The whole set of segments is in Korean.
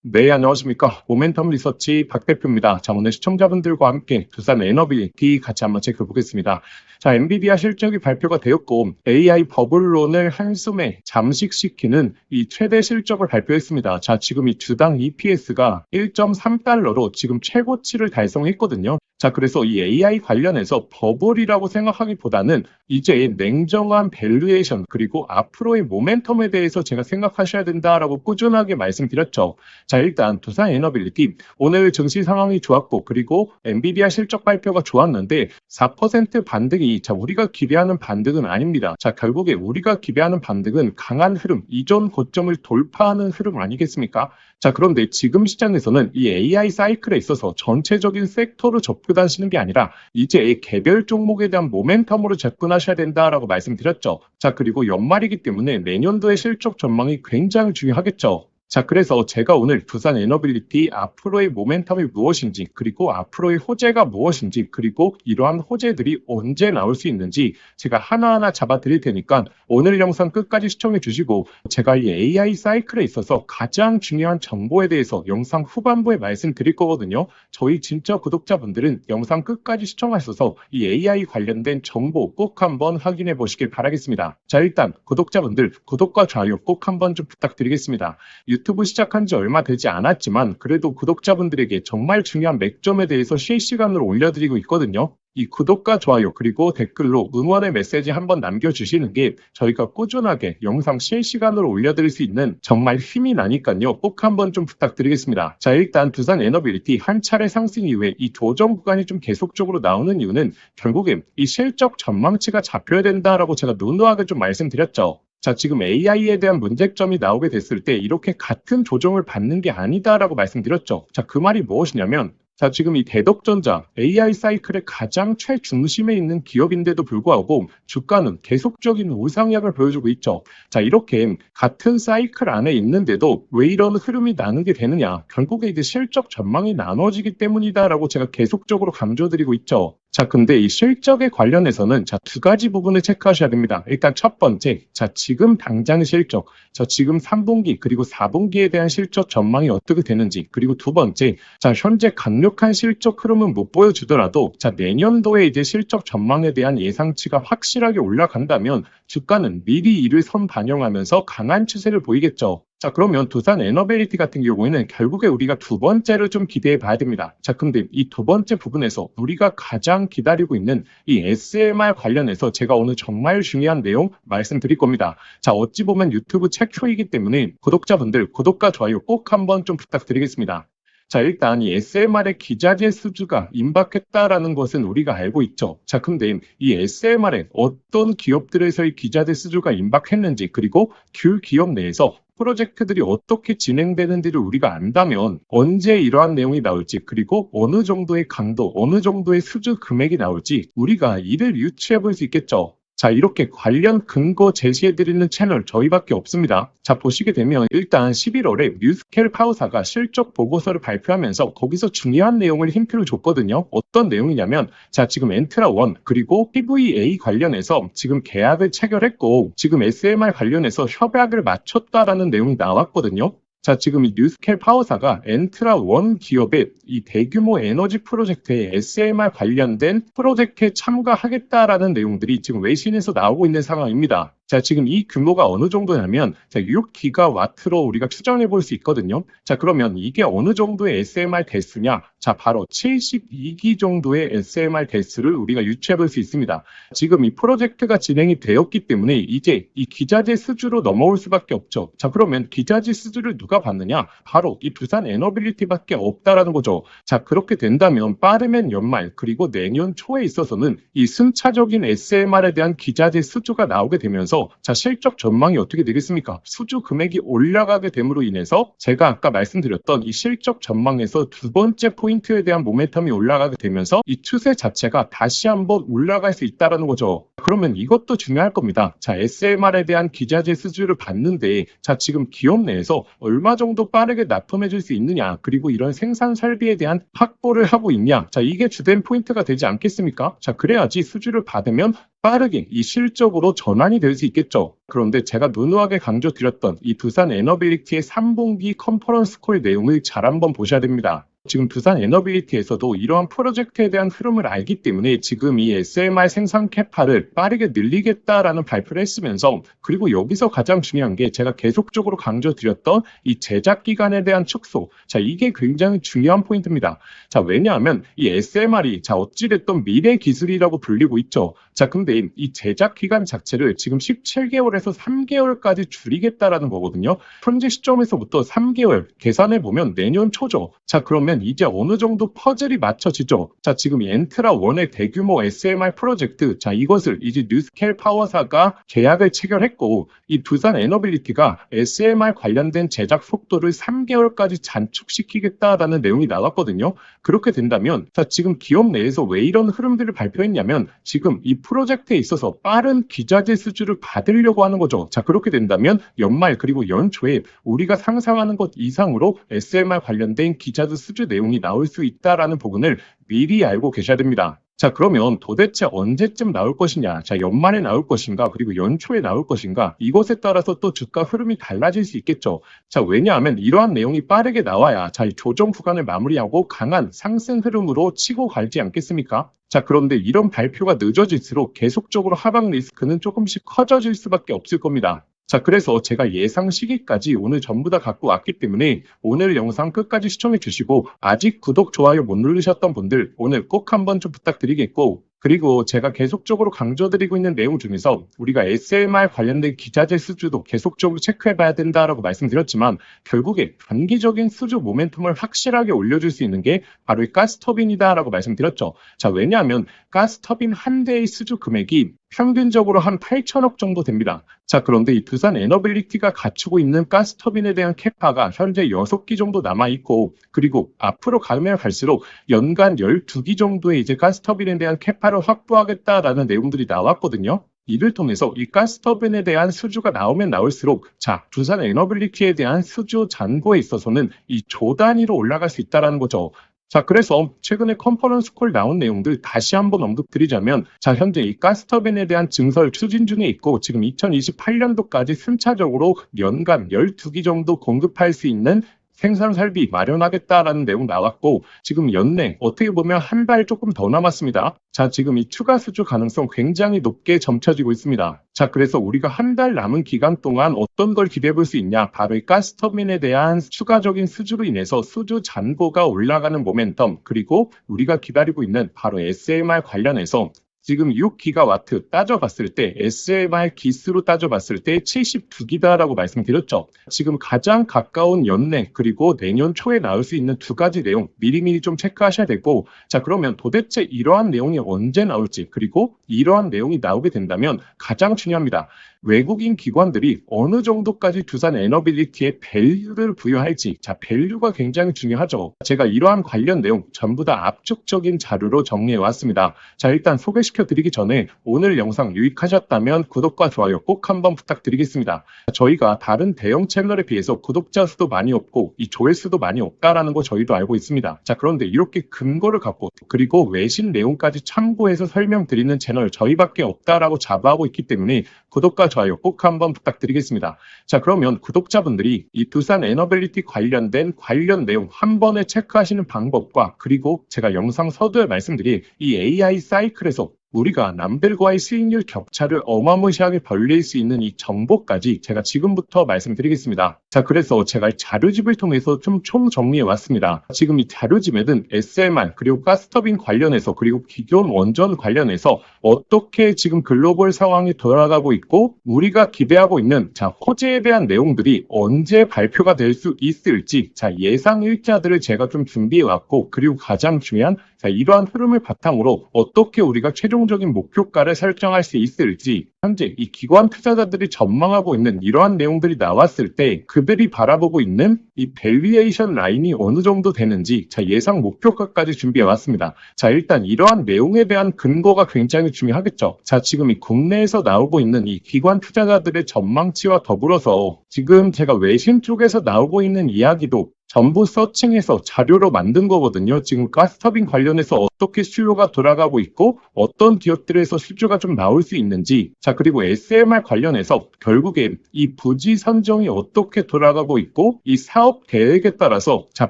네, 안녕하십니까. 모멘텀 리서치 박 대표입니다. 자, 오늘 시청자분들과 함께 두산 에너빌리티 같이 한번 체크해보겠습니다. 자, 엔비디아 실적이 발표가 되었고 AI 버블론을 한숨에 잠식시키는 이 최대 실적을 발표했습니다. 자, 지금 이 주당 EPS가 1.3달러로 지금 최고치를 달성했거든요. 자, 그래서 이 AI 관련해서 버블이라고 생각하기보다는 이제 냉정한 밸류에이션 그리고 앞으로의 모멘텀에 대해서 제가 생각하셔야 된다라고 꾸준하게 말씀드렸죠. 자, 일단 두산 에너빌리티 오늘 증시 상황이 좋았고 그리고 엔비디아 실적 발표가 좋았는데 4% 반등이 우리가 기대하는 반등은 아닙니다. 자, 결국에 우리가 기대하는 반등은 강한 흐름, 이전 고점을 돌파하는 흐름 아니겠습니까? 자, 그런데 지금 시장에서는 이 AI 사이클에 있어서 전체적인 섹터로 접근하시는 게 아니라 이제 개별 종목에 대한 모멘텀으로 접근하셔야 된다라고 말씀드렸죠. 자, 그리고 연말이기 때문에 내년도의 실적 전망이 굉장히 중요하겠죠. 자, 그래서 제가 오늘 두산 에너빌리티 앞으로의 모멘텀이 무엇인지, 그리고 앞으로의 호재가 무엇인지, 그리고 이러한 호재들이 언제 나올 수 있는지 제가 하나하나 잡아드릴 테니까 오늘 영상 끝까지 시청해 주시고 제가 이 AI 사이클에 있어서 가장 중요한 정보에 대해서 영상 후반부에 말씀드릴 거거든요. 저희 진짜 구독자분들은 영상 끝까지 시청하셔서 이 AI 관련된 정보 꼭 한번 확인해 보시길 바라겠습니다. 자, 일단 구독자분들 구독과 좋아요 꼭 한번 좀 부탁드리겠습니다. 유튜브 시작한 지 얼마 되지 않았지만 그래도 구독자분들에게 정말 중요한 맥점에 대해서 실시간으로 올려드리고 있거든요. 이 구독과 좋아요 그리고 댓글로 응원의 메시지 한번 남겨주시는 게 저희가 꾸준하게 영상 실시간으로 올려드릴 수 있는 정말 힘이 나니까요. 꼭 한번 좀 부탁드리겠습니다. 자, 일단 두산 에너빌리티 한 차례 상승 이후에 이 조정 구간이 좀 계속적으로 나오는 이유는 결국에 이 실적 전망치가 잡혀야 된다라고 제가 누누하게 좀 말씀드렸죠. 자, 지금 AI에 대한 문제점이 나오게 됐을 때 이렇게 같은 조정을 받는 게 아니다라고 말씀드렸죠. 자, 그 말이 무엇이냐면 자, 지금 이 대덕전자 AI 사이클의 가장 최중심에 있는 기업인데도 불구하고 주가는 계속적인 우상향을 보여주고 있죠. 자, 이렇게 같은 사이클 안에 있는데도 왜 이런 흐름이 나누게 되느냐? 결국에 이제 실적 전망이 나눠지기 때문이다라고 제가 계속적으로 강조드리고 있죠. 자, 근데 이 실적에 관련해서는 두 가지 부분을 체크하셔야 됩니다. 일단 첫 번째, 지금 당장 실적, 지금 3분기 그리고 4분기에 대한 실적 전망이 어떻게 되는지, 그리고 두 번째, 현재 강력한 실적 흐름은 못 보여주더라도 내년도에 이제 실적 전망에 대한 예상치가 확실하게 올라간다면 주가는 미리 이를 선반영하면서 강한 추세를 보이겠죠. 자, 그러면 두산 에너빌리티 같은 경우에는 결국에 우리가 두 번째를 좀 기대해 봐야 됩니다. 자, 근데 이 두 번째 부분에서 우리가 가장 기다리고 있는 이 SMR 관련해서 제가 오늘 정말 중요한 내용 말씀드릴 겁니다. 자, 어찌 보면 유튜브 책초이기 때문에 구독자분들 구독과 좋아요 꼭 한번 좀 부탁드리겠습니다. 자, 일단 이 SMR의 기자재 수주가 임박했다라는 것은 우리가 알고 있죠. 자, 근데 이 SMR에 어떤 기업들에서의 기자재 수주가 임박했는지 그리고 그 기업 내에서 프로젝트들이 어떻게 진행되는지를 우리가 안다면 언제 이러한 내용이 나올지 그리고 어느 정도의 강도, 어느 정도의 수주 금액이 나올지 우리가 이를 유추해 볼 수 있겠죠. 자, 이렇게 관련 근거 제시해드리는 채널 저희밖에 없습니다. 자, 보시게 되면 일단 11월에 뉴스켈 파우사가 실적 보고서를 발표하면서 거기서 중요한 내용을 힌트를 줬거든요. 어떤 내용이냐면 지금 엔트라1 그리고 PVA 관련해서 지금 계약을 체결했고 지금 SMR 관련해서 협약을 마쳤다라는 내용이 나왔거든요. 자, 지금 이 뉴스켈 파워사가 엔트라1 기업의 이 대규모 에너지 프로젝트에 SMR 관련된 프로젝트에 참가하겠다라는 내용들이 지금 외신에서 나오고 있는 상황입니다. 자, 지금 이 규모가 어느 정도냐면 6기가와트로 우리가 추정해 볼 수 있거든요. 자, 그러면 이게 어느 정도의 SMR 대수냐? 자, 바로 72기 정도의 SMR 대수를 우리가 유추해 볼 수 있습니다. 지금 이 프로젝트가 진행이 되었기 때문에 이제 이 기자재 수주로 넘어올 수밖에 없죠. 자, 그러면 기자재 수주를 누가 받느냐? 바로 이 두산 에너빌리티밖에 없다라는 거죠. 자, 그렇게 된다면 빠르면 연말 그리고 내년 초에 있어서는 이 순차적인 SMR에 대한 기자재 수주가 나오게 되면서 실적 전망이 어떻게 되겠습니까? 수주 금액이 올라가게 됨으로 인해서 제가 아까 말씀드렸던 이 실적 전망에서 두 번째 포인트 포인트에 대한 모멘텀이 올라가게 되면서 이 추세 자체가 다시 한번 올라갈 수 있다는 거죠. 그러면 이것도 중요할 겁니다. 자, SMR에 대한 기자재 수주를 받는데, 자, 지금 기업 내에서 얼마 정도 빠르게 납품해 줄 수 있느냐, 그리고 이런 생산 설비에 대한 확보를 하고 있냐, 자, 이게 주된 포인트가 되지 않겠습니까? 자, 그래야지 수주를 받으면 빠르게 이 실적으로 전환이 될 수 있겠죠. 그런데 제가 누누하게 강조드렸던 이 두산 에너빌리티의 3분기 컨퍼런스 콜 내용을 잘 한번 보셔야 됩니다. 지금 두산 에너빌리티에서도 이러한 프로젝트에 대한 흐름을 알기 때문에 지금 이 SMR 생산 캐파를 빠르게 늘리겠다라는 발표를 했으면서, 그리고 여기서 가장 중요한 게 제가 계속적으로 강조드렸던 이 제작 기간에 대한 축소, 자, 이게 굉장히 중요한 포인트입니다. 자, 왜냐하면 이 SMR이 자, 어찌됐든 미래 기술이라고 불리고 있죠. 자, 근데 이 제작 기간 자체를 지금 17개월에서 3개월까지 줄이겠다라는 거거든요. 현재 시점에서부터 3개월 계산해 보면 내년 초죠. 자, 그러면 이제 어느 정도 퍼즐이 맞춰지죠. 자, 지금 이 엔트라 1의 대규모 SMR 프로젝트, 자, 이것을 이제 뉴스켈 파워사가 계약을 체결했고, 이 두산 에너빌리티가 SMR 관련된 제작 속도를 3개월까지 단축시키겠다라는 내용이 나왔거든요. 그렇게 된다면, 자, 지금 기업 내에서 왜 이런 흐름들을 발표했냐면, 지금 이 프로젝트에 있어서 빠른 기자재 수주를 받으려고 하는 거죠. 자, 그렇게 된다면 연말 그리고 연초에 우리가 상상하는 것 이상으로 SMR 관련된 기자재 수주 내용이 나올 수 있다라는 부분을 미리 알고 계셔야 됩니다. 자, 그러면 도대체 언제쯤 나올 것이냐, 자, 연말에 나올 것인가, 그리고 연초에 나올 것인가, 이것에 따라서 또 주가 흐름이 달라질 수 있겠죠. 자, 왜냐하면 이러한 내용이 빠르게 나와야 자, 이 조정 구간을 마무리하고 강한 상승 흐름으로 치고 갈지 않겠습니까? 자, 그런데 이런 발표가 늦어질수록 계속적으로 하방 리스크는 조금씩 커져질 수밖에 없을 겁니다. 자, 그래서 제가 예상 시기까지 오늘 전부 다 갖고 왔기 때문에 오늘 영상 끝까지 시청해 주시고, 아직 구독, 좋아요 못 누르셨던 분들 오늘 꼭 한번 좀 부탁드리겠고, 그리고 제가 계속적으로 강조드리고 있는 내용 중에서 우리가 SMR 관련된 기자재 수주도 계속적으로 체크해봐야 된다라고 말씀드렸지만, 결국에 단기적인 수주 모멘텀을 확실하게 올려줄 수 있는 게 바로 이 가스터빈이다라고 말씀드렸죠. 자, 왜냐하면 가스터빈 한 대의 수주 금액이 평균적으로 한 8천억 정도 됩니다. 자, 그런데 이 두산 에너빌리티가 갖추고 있는 가스터빈에 대한 캐파가 현재 6기 정도 남아있고, 그리고 앞으로 가면 갈수록 연간 12기 정도의 이제 가스터빈에 대한 캐파를 확보하겠다라는 내용들이 나왔거든요. 이를 통해서 이 가스터빈에 대한 수주가 나오면 나올수록, 자, 두산 에너빌리티에 대한 수주 잔고에 있어서는 이 조 단위로 올라갈 수 있다는 거죠. 자, 그래서 최근에 컨퍼런스 콜 나온 내용들 다시 한번 언급드리자면, 자, 현재 이 가스터빈에 대한 증설 추진 중에 있고, 지금 2028년도까지 순차적으로 연간 12기 정도 공급할 수 있는 생산 설비 마련하겠다라는 내용 나왔고, 지금 연내 어떻게 보면 한 달 조금 더 남았습니다. 자, 지금 이 추가 수주 가능성 굉장히 높게 점쳐지고 있습니다. 자, 그래서 우리가 한 달 남은 기간 동안 어떤 걸 기대해 볼 수 있냐, 바로 이 가스터빈에 대한 추가적인 수주로 인해서 수주 잔고가 올라가는 모멘텀, 그리고 우리가 기다리고 있는 바로 SMR 관련해서 지금 6기가와트 따져봤을 때 SMR 기수로 따져봤을 때 72기다라고 말씀드렸죠. 지금 가장 가까운 연내 그리고 내년 초에 나올 수 있는 두 가지 내용 미리미리 좀 체크하셔야 되고, 자, 그러면 도대체 이러한 내용이 언제 나올지, 그리고 이러한 내용이 나오게 된다면 가장 중요합니다. 외국인 기관들이 어느 정도까지 두산 에너빌리티에 밸류를 부여할지, 자, 밸류가 굉장히 중요하죠. 제가 이러한 관련 내용 전부 다 압축적인 자료로 정리해 왔습니다. 자, 일단 소개시켜 드리기 전에 오늘 영상 유익하셨다면 구독과 좋아요 꼭 한번 부탁드리겠습니다. 저희가 다른 대형 채널에 비해서 구독자 수도 많이 없고 이 조회수도 많이 없다라는 거 저희도 알고 있습니다. 자, 그런데 이렇게 근거를 갖고 그리고 외신 내용까지 참고해서 설명드리는 채널 저희밖에 없다라고 자부하고 있기 때문에 구독과 좋아요 꼭 한번 부탁드리겠습니다. 자, 그러면 구독자분들이 이 두산 에너빌리티 관련된 관련 내용 한 번에 체크하시는 방법과, 그리고 제가 영상 서두에 말씀드린 이 AI 사이클에서 우리가 남들과의 수익률 격차를 어마무시하게 벌릴 수 있는 이 정보까지 제가 지금부터 말씀드리겠습니다. 자, 그래서 제가 자료집을 통해서 좀 총 정리해 왔습니다. 지금 이 자료집에는 SMR 그리고 가스터빈 관련해서, 그리고 기존 원전 관련해서 어떻게 지금 글로벌 상황이 돌아가고 있고 우리가 기대하고 있는 자, 호재에 대한 내용들이 언제 발표가 될 수 있을지, 자, 예상 일자들을 제가 좀 준비해 왔고, 그리고 가장 중요한 자, 이러한 흐름을 바탕으로 어떻게 우리가 최종적인 목표가를 설정할 수 있을지, 현재 이 기관 투자자들이 전망하고 있는 이러한 내용들이 나왔을 때 그들이 바라보고 있는 이 밸류에이션 라인이 어느 정도 되는지, 자, 예상 목표가까지 준비해 왔습니다. 자, 일단 이러한 내용에 대한 근거가 굉장히 중요하겠죠. 자, 지금 이 국내에서 나오고 있는 이 기관 투자자들의 전망치와 더불어서 지금 제가 외신 쪽에서 나오고 있는 이야기도 전부 서칭해서 자료로 만든 거거든요. 지금 가스터빈 관련해서 어떻게 수요가 돌아가고 있고 어떤 기업들에서 수주가 좀 나올 수 있는지, 자, 그리고 SMR 관련해서 결국에 이 부지 선정이 어떻게 돌아가고 있고 이 사업 계획에 따라서 자,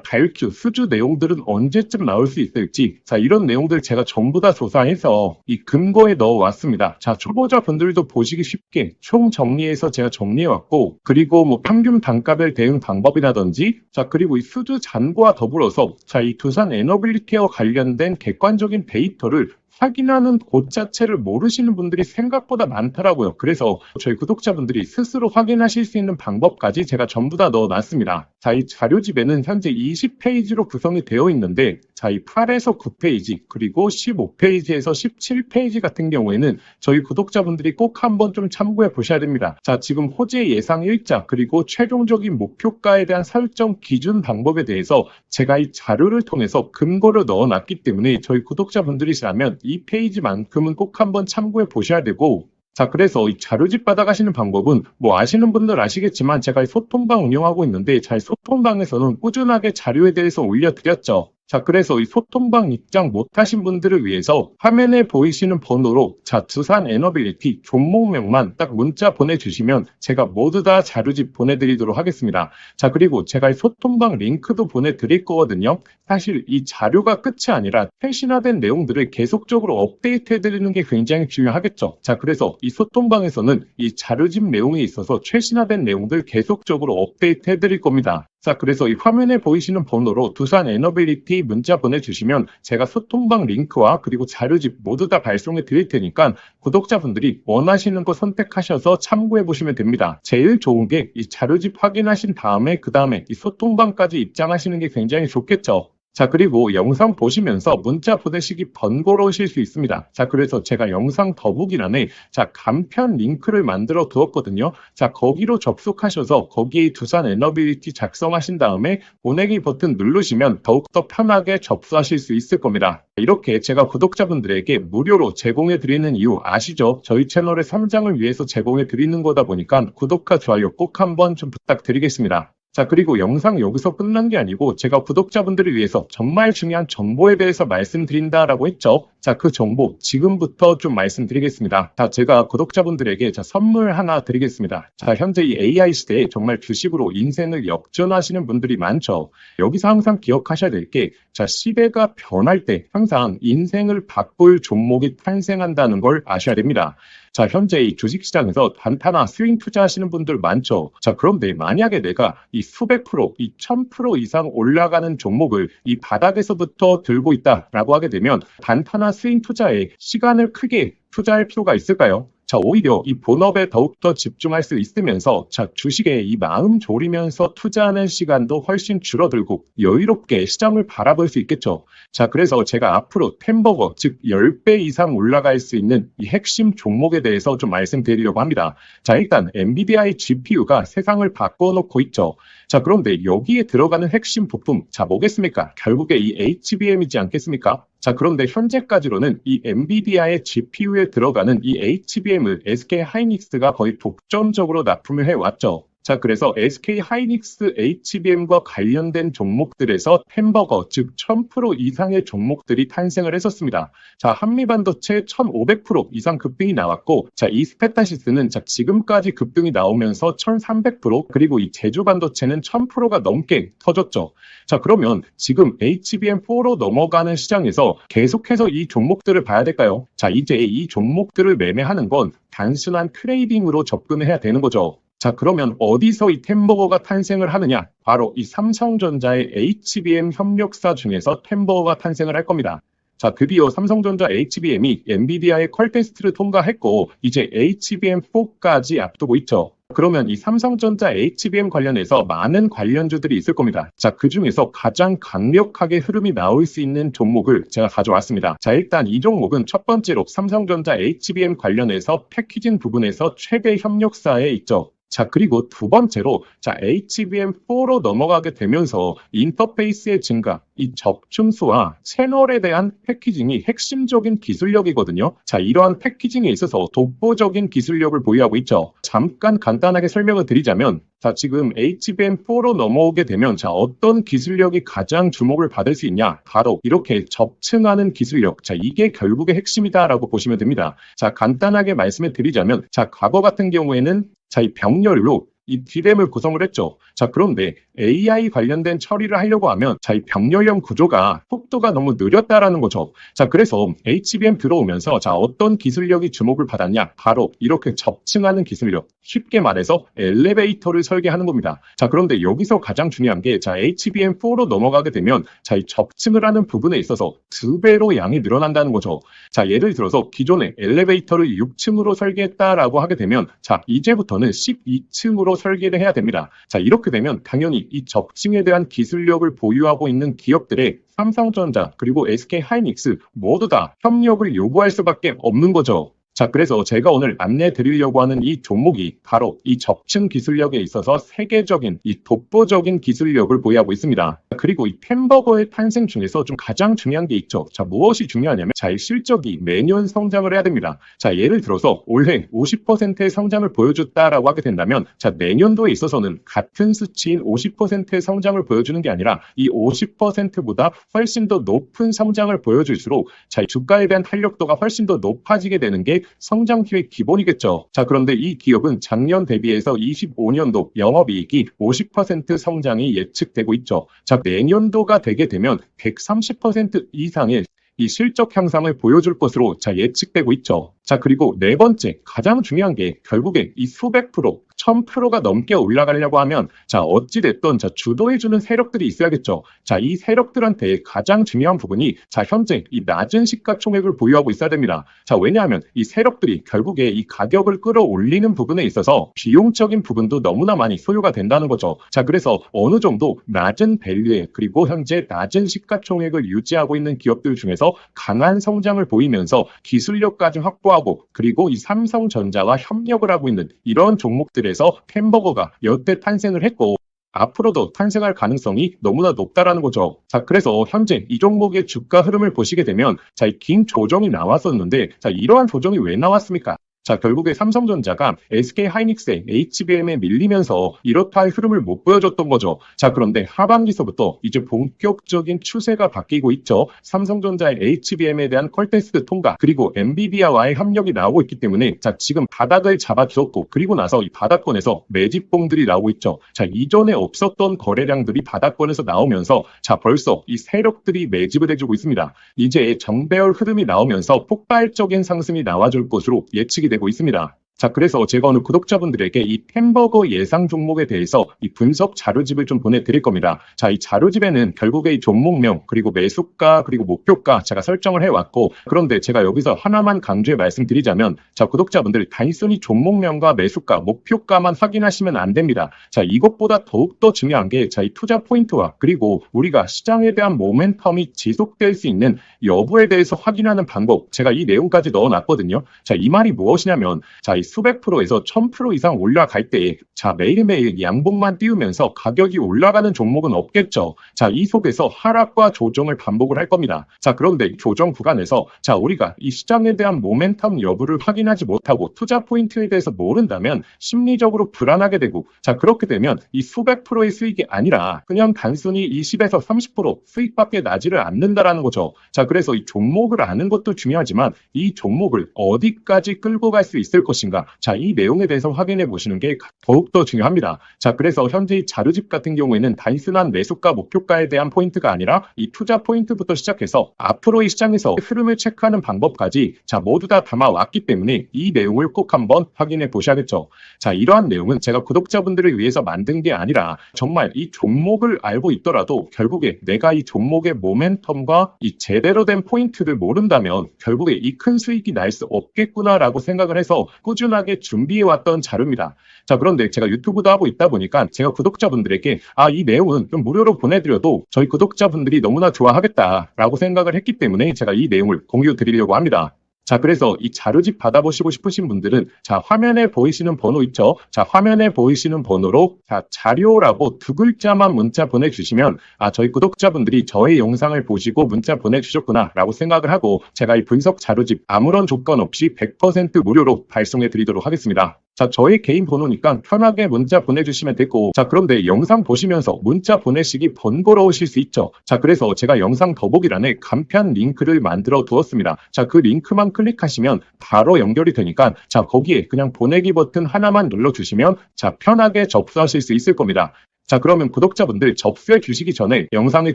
발주, 수주 내용들은 언제쯤 나올 수 있을지, 자, 이런 내용들 제가 전부 다 조사해서 이 근거에 넣어 왔습니다. 자, 초보자분들도 보시기 쉽게 총 정리해서 제가 정리해 왔고, 그리고 뭐 평균 단가별 대응 방법이라든지, 자, 그리고 이 수주 잔고와 더불어서 자, 이 두산 에너빌리티와 관련된 객관적인 데이터를 확인하는 곳 자체를 모르시는 분들이 생각보다 많더라고요. 그래서 저희 구독자분들이 스스로 확인하실 수 있는 방법까지 제가 전부 다 넣어놨습니다. 자, 이 자료집에는 현재 20페이지로 구성이 되어 있는데, 자, 이 8에서 9페이지, 그리고 15페이지에서 17페이지 같은 경우에는 저희 구독자분들이 꼭 한번 좀 참고해 보셔야 됩니다. 자, 지금 호재 예상 일자, 그리고 최종적인 목표가에 대한 설정 기준 방법에 대해서 제가 이 자료를 통해서 근거를 넣어놨기 때문에 저희 구독자분들이시라면 이 페이지만큼은 꼭 한번 참고해 보셔야 되고, 자, 그래서 이 자료집 받아가시는 방법은 뭐 아시는 분들 아시겠지만 제가 이 소통방 운영하고 있는데, 자, 이 소통방에서는 꾸준하게 자료에 대해서 올려드렸죠. 자, 그래서 이 소통방 입장 못하신 분들을 위해서 화면에 보이시는 번호로 자, 두산 에너빌리티 종목명만 딱 문자 보내주시면 제가 모두 다 자료집 보내드리도록 하겠습니다. 자, 그리고 제가 이 소통방 링크도 보내드릴 거거든요. 사실 이 자료가 끝이 아니라 최신화된 내용들을 계속적으로 업데이트 해드리는 게 굉장히 중요하겠죠. 자, 그래서 이 소통방에서는 이 자료집 내용에 있어서 최신화된 내용들 계속적으로 업데이트 해드릴 겁니다. 자, 그래서 이 화면에 보이시는 번호로 두산 에너빌리티 문자 보내주시면 제가 소통방 링크와 그리고 자료집 모두 다 발송해 드릴 테니까 구독자분들이 원하시는 거 선택하셔서 참고해 보시면 됩니다. 제일 좋은 게 이 자료집 확인하신 다음에 그 다음에 이 소통방까지 입장하시는 게 굉장히 좋겠죠. 자, 그리고 영상 보시면서 문자 보내시기 번거로우실 수 있습니다. 자, 그래서 제가 영상 더보기란에 자, 간편 링크를 만들어 두었거든요. 자, 거기로 접속하셔서 거기에 두산 에너빌리티 작성하신 다음에 보내기 버튼 누르시면 더욱더 편하게 접수하실 수 있을 겁니다. 이렇게 제가 구독자분들에게 무료로 제공해 드리는 이유 아시죠? 저희 채널의 성장을 위해서 제공해 드리는 거다 보니까 구독과 좋아요 꼭 한번 좀 부탁드리겠습니다. 자, 그리고 영상 여기서 끝난 게 아니고 제가 구독자분들을 위해서 정말 중요한 정보에 대해서 말씀드린다라고 했죠. 자, 그 정보 지금부터 좀 말씀드리겠습니다. 자, 제가 구독자분들에게 자, 선물 하나 드리겠습니다. 자, 현재 이 AI 시대에 정말 주식으로 인생을 역전하시는 분들이 많죠. 여기서 항상 기억하셔야 될 게, 자, 시대가 변할 때 항상 인생을 바꿀 종목이 탄생한다는 걸 아셔야 됩니다. 자, 현재 이 주식시장에서 단타나 스윙 투자하시는 분들 많죠. 자, 그런데 만약에 내가 이 수백 프로, 이 1000% 이상 올라가는 종목을 이 바닥에서부터 들고 있다라고 하게 되면 단타나 스윙 투자에 시간을 크게 투자할 필요가 있을까요? 자, 오히려 이 본업에 더욱더 집중할 수 있으면서 자, 주식에 이 마음 졸이면서 투자하는 시간도 훨씬 줄어들고 여유롭게 시장을 바라볼 수 있겠죠. 자, 그래서 제가 앞으로 템버거, 즉 10배 이상 올라갈 수 있는 이 핵심 종목에 대해서 좀 말씀드리려고 합니다. 자, 일단 엔비디아의 GPU가 세상을 바꿔놓고 있죠. 자, 그런데 여기에 들어가는 핵심 부품, 자, 뭐겠습니까? 결국에 이 HBM이지 않겠습니까? 자, 그런데 현재까지로는 이 엔비디아의 GPU에 들어가는 이 HBM을 SK 하이닉스가 거의 독점적으로 납품을 해왔죠. 자, 그래서 SK 하이닉스 HBM과 관련된 종목들에서 템버거, 즉 1000% 이상의 종목들이 탄생을 했었습니다. 자, 한미반도체 1500% 이상 급등이 나왔고, 자, 이 스페타시스는 자, 지금까지 급등이 나오면서 1300%, 그리고 이 제주반도체는 1000%가 넘게 터졌죠. 자, 그러면 지금 HBM4로 넘어가는 시장에서 계속해서 이 종목들을 봐야 될까요? 자, 이제 이 종목들을 매매하는 건 단순한 트레이딩으로 접근을 해야 되는 거죠. 자, 그러면 어디서 이 템버거가 탄생을 하느냐? 바로 이 삼성전자의 HBM 협력사 중에서 템버거가 탄생을 할 겁니다. 자, 드디어 삼성전자 HBM이 엔비디아의 퀄 테스트를 통과했고 이제 HBM4까지 앞두고 있죠. 그러면 이 삼성전자 HBM 관련해서 많은 관련주들이 있을 겁니다. 자, 그 중에서 가장 강력하게 흐름이 나올 수 있는 종목을 제가 가져왔습니다. 자, 일단 이 종목은 첫 번째로 삼성전자 HBM 관련해서 패키징 부분에서 최대 협력사에 있죠. 자, 그리고 두 번째로, 자, HBM4로 넘어가게 되면서 인터페이스의 증가, 이 접춤수와 채널에 대한 패키징이 핵심적인 기술력이거든요. 자, 이러한 패키징에 있어서 독보적인 기술력을 보유하고 있죠. 잠깐 간단하게 설명을 드리자면, 자, 지금 HBM4로 넘어오게 되면, 자, 어떤 기술력이 가장 주목을 받을 수 있냐? 바로 이렇게 접층하는 기술력. 자, 이게 결국의 핵심이다라고 보시면 됩니다. 자, 간단하게 말씀을 드리자면, 자, 과거 같은 경우에는 자, 이 병렬로 이 D램을 구성을 했죠. 자, 그런데 AI 관련된 처리를 하려고 하면 자, 이 병렬형 구조가 속도가 너무 느렸다라는 거죠. 자, 그래서 HBM 들어오면서 자, 어떤 기술력이 주목을 받았냐? 바로 이렇게 접층하는 기술력. 쉽게 말해서 엘리베이터를 설계하는 겁니다. 자, 그런데 여기서 가장 중요한 게 자, HBM4로 넘어가게 되면 자, 이 접층을 하는 부분에 있어서 2배로 양이 늘어난다는 거죠. 자, 예를 들어서 기존에 엘리베이터를 6층으로 설계했다라고 하게 되면 자, 이제부터는 12층으로 설계를 해야 됩니다. 자, 이렇게 되면 당연히 이 접층에 대한 기술력을 보유하고 있는 기업들의 삼성전자 그리고 SK하이닉스 모두 다 협력을 요구할 수밖에 없는 거죠. 자, 그래서 제가 오늘 안내 드리려고 하는 이 종목이 바로 이 접층 기술력에 있어서 세계적인 이 독보적인 기술력을 보유하고 있습니다. 그리고 이 템버거의 탄생 중에서 좀 가장 중요한 게 있죠. 자, 무엇이 중요하냐면 자, 이 실적이 매년 성장을 해야 됩니다. 자, 예를 들어서 올해 50%의 성장을 보여줬다라고 하게 된다면 자, 내년도에 있어서는 같은 수치인 50%의 성장을 보여주는 게 아니라 이 50%보다 훨씬 더 높은 성장을 보여줄수록 자, 주가에 대한 탄력도가 훨씬 더 높아지게 되는 게 성장 기획 기본이겠죠. 자, 그런데 이 기업은 작년 대비해서 25년도 영업이익이 50% 성장이 예측되고 있죠. 자, 내년도가 되게 되면 130% 이상의 이 실적 향상을 보여줄 것으로 자, 예측되고 있죠. 자, 그리고 네 번째 가장 중요한 게 결국에 이 수백 프로 1000%가 넘게 올라가려고 하면 자, 어찌됐든 자, 주도해주는 세력들이 있어야겠죠. 자, 이 세력들한테 가장 중요한 부분이 자, 현재 이 낮은 시가총액을 보유하고 있어야 됩니다. 자, 왜냐하면 이 세력들이 결국에 이 가격을 끌어올리는 부분에 있어서 비용적인 부분도 너무나 많이 소요가 된다는 거죠. 자, 그래서 어느 정도 낮은 밸류에 그리고 현재 낮은 시가총액을 유지하고 있는 기업들 중에서 강한 성장을 보이면서 기술력까지 확보하고 그리고 이 삼성전자와 협력을 하고 있는 이런 종목들에서 햄버거가 여태 탄생을 했고 앞으로도 탄생할 가능성이 너무나 높다라는 거죠. 자, 그래서 현재 이 종목의 주가 흐름을 보시게 되면 자, 이 긴 조정이 나왔었는데 자, 이러한 조정이 왜 나왔습니까? 자, 결국에 삼성전자가 SK하이닉스의 HBM에 밀리면서 이렇다 할 흐름을 못 보여줬던 거죠. 자, 그런데 하반기서부터 이제 본격적인 추세가 바뀌고 있죠. 삼성전자의 HBM에 대한 퀄테스트 통과 그리고 엔비디아와의 협력이 나오고 있기 때문에 자, 지금 바닥을 잡아주었고 그리고 나서 이 바닥권에서 매집봉들이 나오고 있죠. 자, 이전에 없었던 거래량들이 바닥권에서 나오면서 자, 벌써 이 세력들이 매집을 해주고 있습니다. 이제 정배열 흐름이 나오면서 폭발적인 상승이 나와줄 것으로 예측이 되고 있습니다. 자, 그래서 제가 오늘 구독자분들에게 이 햄버거 예상 종목에 대해서 이 분석 자료집을 좀 보내드릴 겁니다. 자, 이 자료집에는 결국에 이 종목명, 그리고 매수가, 그리고 목표가 제가 설정을 해왔고, 그런데 제가 여기서 하나만 강조해 말씀드리자면, 자, 구독자분들 단순히 종목명과 매수가, 목표가만 확인하시면 안 됩니다. 자, 이것보다 더욱더 중요한 게, 자, 이 투자 포인트와, 그리고 우리가 시장에 대한 모멘텀이 지속될 수 있는 여부에 대해서 확인하는 방법, 제가 이 내용까지 넣어놨거든요. 자, 이 말이 무엇이냐면, 자, 이 수백 프로에서 1000% 이상 올라갈 때, 자, 매일매일 양봉만 띄우면서 가격이 올라가는 종목은 없겠죠. 자, 이 속에서 하락과 조정을 반복을 할 겁니다. 자, 그런데 조정 구간에서, 자, 우리가 이 시장에 대한 모멘텀 여부를 확인하지 못하고 투자 포인트에 대해서 모른다면 심리적으로 불안하게 되고, 자, 그렇게 되면 이 수백 프로의 수익이 아니라 그냥 단순히 20에서 30% 수익밖에 나지를 않는다라는 거죠. 자, 그래서 이 종목을 아는 것도 중요하지만 이 종목을 어디까지 끌고 갈 수 있을 것인가. 자, 이 내용에 대해서 확인해 보시는 게 더욱더 중요합니다. 자, 그래서 현재 이 자료집 같은 경우에는 단순한 매수가, 목표가에 대한 포인트가 아니라 이 투자 포인트부터 시작해서 앞으로의 시장에서 흐름을 체크하는 방법까지 자, 모두 다 담아왔기 때문에 이 내용을 꼭 한번 확인해 보셔야겠죠. 자, 이러한 내용은 제가 구독자분들을 위해서 만든 게 아니라 정말 이 종목을 알고 있더라도 결국에 내가 이 종목의 모멘텀과 이 제대로 된 포인트를 모른다면 결국에 이 큰 수익이 날 수 없겠구나라고 생각을 해서 꾸준히 꾸준하게 준비해왔던 자료입니다. 자, 그런데 제가 유튜브도 하고 있다 보니까 제가 구독자분들에게 이 내용은 좀 무료로 보내드려도 저희 구독자분들이 너무나 좋아하겠다라고 생각을 했기 때문에 제가 이 내용을 공유 드리려고 합니다. 자, 그래서 이 자료집 받아보시고 싶으신 분들은 자, 화면에 보이시는 번호 있죠? 자, 화면에 보이시는 번호로 자, 자료라고 두 글자만 문자 보내주시면 저희 구독자분들이 저의 영상을 보시고 문자 보내주셨구나 라고 생각을 하고 제가 이 분석 자료집 아무런 조건 없이 100% 무료로 발송해 드리도록 하겠습니다. 자, 저의 개인 번호니까 편하게 문자 보내주시면 되고, 자, 그런데 영상 보시면서 문자 보내시기 번거로우실 수 있죠. 자, 그래서 제가 영상 더보기란에 간편 링크를 만들어 두었습니다. 자, 그 링크만 클릭하시면 바로 연결이 되니까, 자, 거기에 그냥 보내기 버튼 하나만 눌러주시면, 자, 편하게 접수하실 수 있을 겁니다. 자, 그러면 구독자분들 접수해 주시기 전에 영상의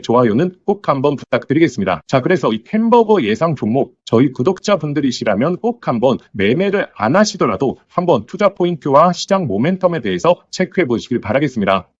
좋아요는 꼭 한번 부탁드리겠습니다. 자, 그래서 이 햄버거 예상 종목 저희 구독자분들이시라면 꼭 한번 매매를 안 하시더라도 한번 투자 포인트와 시장 모멘텀에 대해서 체크해 보시길 바라겠습니다.